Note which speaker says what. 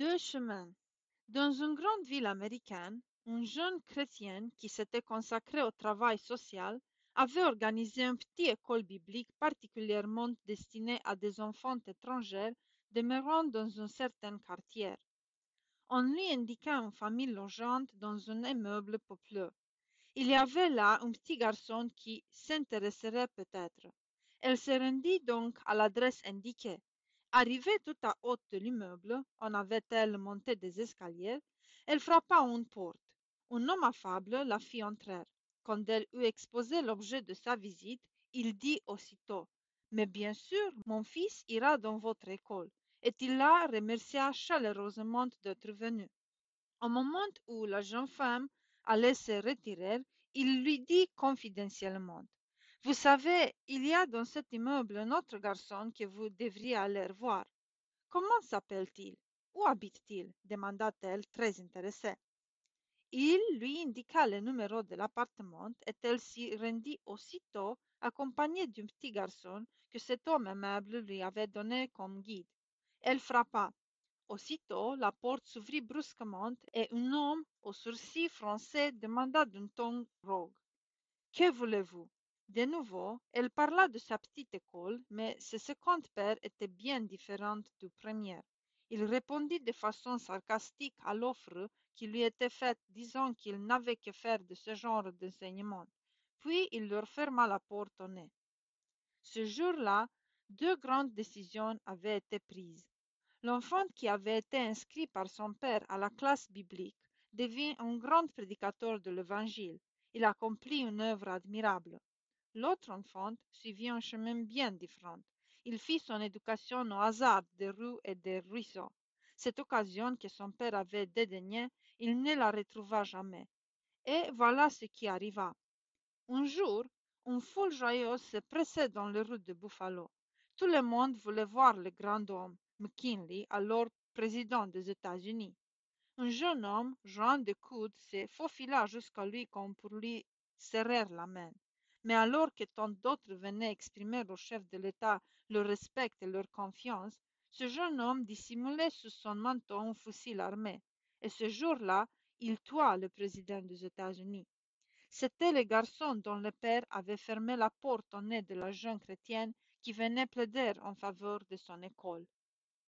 Speaker 1: Deux chemins. Dans une grande ville américaine, une jeune chrétienne qui s'était consacrée au travail social avait organisé une petite école biblique particulièrement destinée à des enfants étrangers demeurant dans un certain quartier. On lui indiqua une famille logeante dans un immeuble populeux. Il y avait là un petit garçon qui s'intéresserait peut-être. Elle se rendit donc à l'adresse indiquée. Arrivée tout à haut de l'immeuble, en avait-elle monté des escaliers, elle frappa à une porte. Un homme affable la fit entrer. Quand elle eut exposé l'objet de sa visite, il dit aussitôt: Mais bien sûr, mon fils ira dans votre école. Et il la remercia chaleureusement d'être venu. Au moment où la jeune femme allait se retirer, il lui dit confidentiellement: Vous savez, il y a dans cet immeuble un autre garçon que vous devriez aller voir. Comment s'appelle-t-il? Où habite-t-il? Demanda-t-elle, très intéressée. Il lui indiqua le numéro de l'appartement et elle s'y rendit aussitôt, accompagnée d'un petit garçon que cet homme aimable lui avait donné comme guide. Elle frappa. Aussitôt, la porte s'ouvrit brusquement et un homme aux sourcils froncés demanda d'un ton rogue: Que voulez-vous? De nouveau, elle parla de sa petite école, mais ce second père était bien différent du premier. Il répondit de façon sarcastique à l'offre qui lui était faite, disant qu'il n'avait que faire de ce genre d'enseignement. Puis il leur ferma la porte au nez. Ce jour-là, deux grandes décisions avaient été prises. L'enfant qui avait été inscrit par son père à la classe biblique devint un grand prédicateur de l'Évangile. Il accomplit une œuvre admirable. L'autre enfant suivit un chemin bien différent. Il fit son éducation au hasard des rues et des ruisseaux. Cette occasion que son père avait dédaignée, il ne la retrouva jamais. Et voilà ce qui arriva. Un jour, une foule joyeuse se pressait dans les rues de Buffalo. Tout le monde voulait voir le grand homme, McKinley, alors président des États-Unis. Un jeune homme, joint de coude, se faufila jusqu'à lui comme pour lui serrer la main. Mais alors que tant d'autres venaient exprimer au chef de l'État leur respect et leur confiance, ce jeune homme dissimulait sous son manteau un fusil armé. Et ce jour-là, il tua le président des États-Unis. C'était le garçon dont le père avait fermé la porte au nez de la jeune chrétienne qui venait plaider en faveur de son école.